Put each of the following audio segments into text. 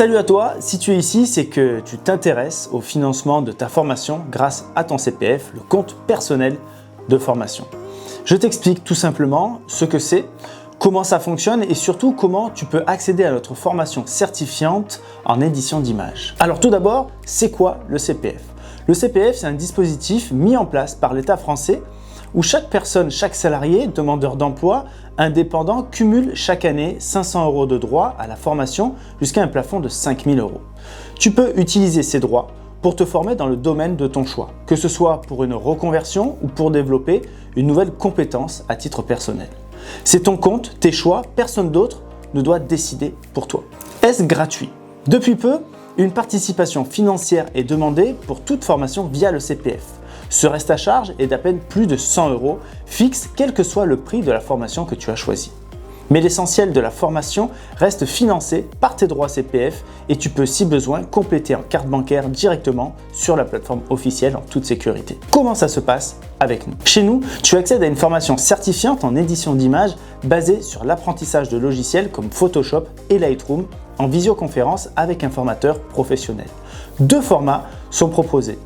Salut à toi, si tu es ici, c'est que tu t'intéresses au financement de ta formation grâce à ton CPF, le compte personnel de formation. Je t'explique tout simplement ce que c'est, comment ça fonctionne et surtout comment tu peux accéder à notre formation certifiante en édition d'images. Alors tout d'abord, c'est quoi le CPF? Le CPF, c'est un dispositif mis en place par l'État français où chaque personne, chaque salarié, demandeur d'emploi, indépendant, cumule chaque année 500 € de droits à la formation jusqu'à un plafond de 5 000 €. Tu peux utiliser ces droits pour te former dans le domaine de ton choix, que ce soit pour une reconversion ou pour développer une nouvelle compétence à titre personnel. C'est ton compte, tes choix, personne d'autre ne doit décider pour toi. Est-ce gratuit? Depuis peu, une participation financière est demandée pour toute formation via le CPF. Ce reste à charge est d'à peine plus de 100 € fixe, quel que soit le prix de la formation que tu as choisi. Mais l'essentiel de la formation reste financé par tes droits CPF et tu peux, si besoin, compléter en carte bancaire directement sur la plateforme officielle en toute sécurité. Comment ça se passe avec nous? Chez nous, tu accèdes à une formation certifiante en édition d'images basée sur l'apprentissage de logiciels comme Photoshop et Lightroom en visioconférence avec un formateur professionnel. Deux formats sont proposés.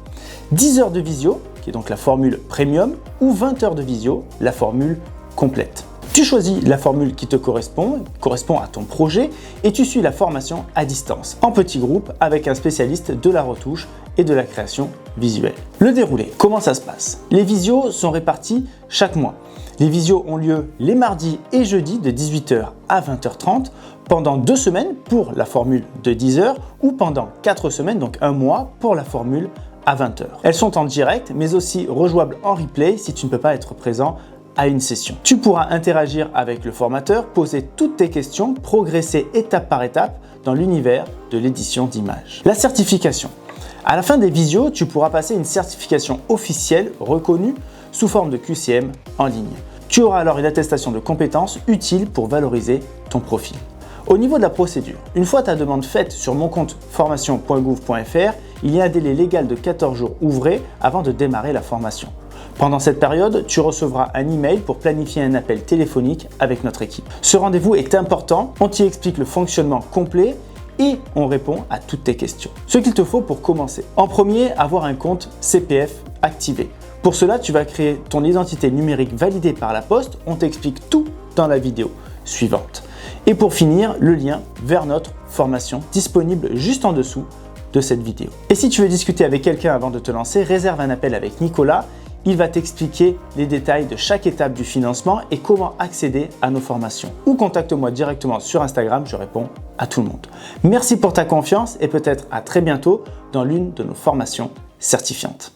10 heures de visio, qui est donc la formule premium, ou 20 heures de visio, la formule complète. Tu choisis la formule qui te correspond à ton projet et tu suis la formation à distance, en petit groupe avec un spécialiste de la retouche et de la création visuelle. Le déroulé, comment ça se passe? Les visios sont répartis chaque mois. Les visios ont lieu les mardis et jeudis de 18 h à 20 h 30 pendant 2 semaines pour la formule de 10 heures ou pendant 4 semaines, donc un mois, pour la formule à 20 h. Elles sont en direct mais aussi rejouables en replay si tu ne peux pas être présent à une session. Tu pourras interagir avec le formateur, poser toutes tes questions, progresser étape par étape dans l'univers de l'édition d'images. La certification. À la fin des visios, tu pourras passer une certification officielle reconnue sous forme de QCM en ligne. Tu auras alors une attestation de compétences utile pour valoriser ton profil. Au niveau de la procédure, une fois ta demande faite sur mon compte formation.gouv.fr, il y a un délai légal de 14 jours ouvrés avant de démarrer la formation. Pendant cette période, tu recevras un email pour planifier un appel téléphonique avec notre équipe. Ce rendez-vous est important, on t'y explique le fonctionnement complet et on répond à toutes tes questions. Ce qu'il te faut pour commencer. En premier, avoir un compte CPF activé. Pour cela, tu vas créer ton identité numérique validée par la poste. On t'explique tout dans la vidéo suivante. Et pour finir, le lien vers notre formation disponible juste en dessous de cette vidéo. Et si tu veux discuter avec quelqu'un avant de te lancer, réserve un appel avec Nicolas. Il va t'expliquer les détails de chaque étape du financement et comment accéder à nos formations. Ou contacte-moi directement sur Instagram, je réponds à tout le monde. Merci pour ta confiance et peut-être à très bientôt dans l'une de nos formations certifiantes.